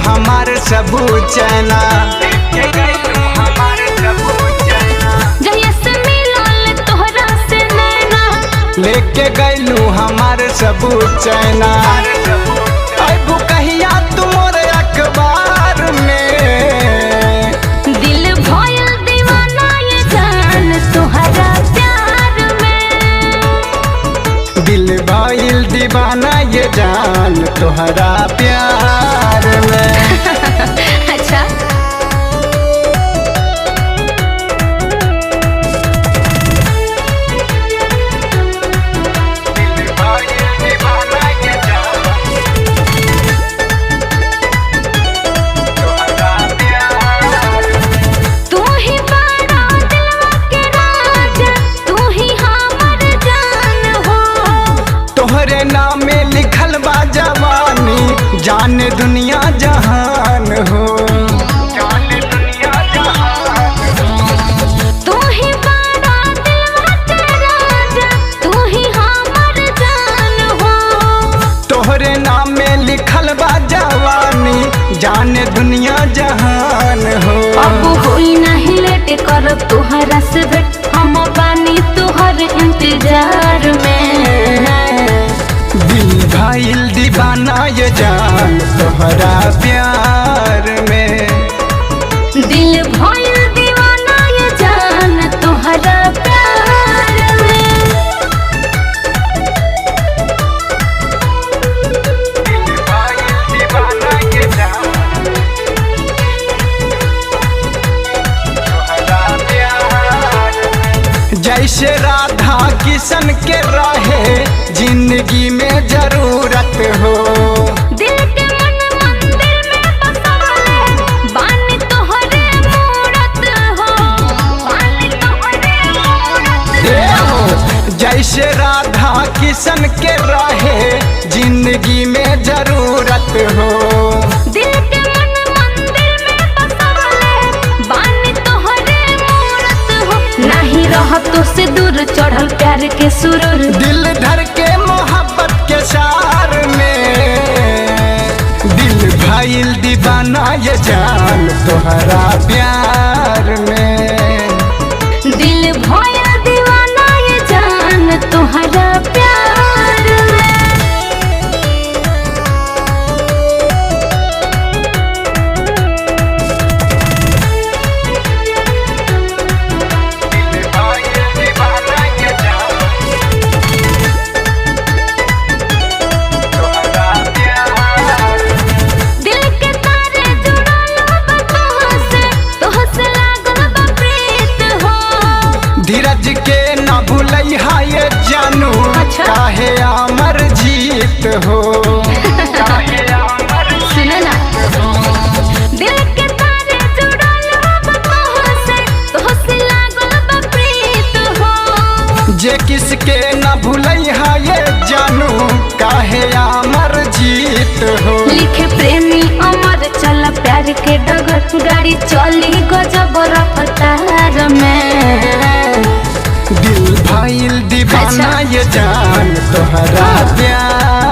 हमार सब चैना। जहिया से मिलल तोहरा से नैना, लेके गैलू हमार सब चैना। अबू कहिया तुमोर अखबार में, दिल भइल दीवाना ये जान तोहरा प्यार में। दिल भइल दीवाना ये जान तोहरा प्यार में। अच्छा तू ही बड़ा दिलवा के राजा, तू ही हमर जान हो। तोहरे नाम में लिखल बा जवानी, जाने दुनिया जहान हो। तू ही बड़ा दिलवा के राजा, तू ही हमर जान हो। तोहरे नाम में लिखल बा जवानी, जाने दुनिया जहान हो। अब होई नहीं लेट करब तोहरा से भेट, हम बानी तोहर इंतजार में। दिल भइल दीवाना ये जान तोहरा प्यार में। दिल भइल दीवाना ये जान तोहरा प्यार में। जैसे राधा किशन के रहे जिंदगी में जरूरत हो। दिल के मन मंदिर में बसवले, बानी तोहरे मूरत हो। बानी तोहरे मूरत हो। जैसे राधा किशन के रहे जिंदगी में जरूरत हो। दिल के मन मंदिर में बसवले, बानी तोहरे मूरत हो। नहीं रहत तो से दूर चढ़ल प्यार के सुरूर, दिल धर के मोहब्बत के सार में। दिल भइल दीवाना ये जान तोहरा प्यार में। दिल भइल दीवाना ये जान तोहरा प्यार में। दिल के तारे जुड़ल बा तोहसे, तोहसे लागल बा प्रीत हो। धीरज के न भूलैहा ये जानू, अच्छा। काहे अमर जीत हो। सुन ना, दिल के तारे जुड़ल बा तोहसे, तोहसे लागल बा प्रीत हो। जे किसके न भूलैहा ये जानू, काहे अमर जीत हो। लिखे प्रेमी अमर चल प्यार के डगर, गाड़ी चली गजब रफ्तार में। दिल भइल दीवाना अच्छा। ये जान तोहरा प्यार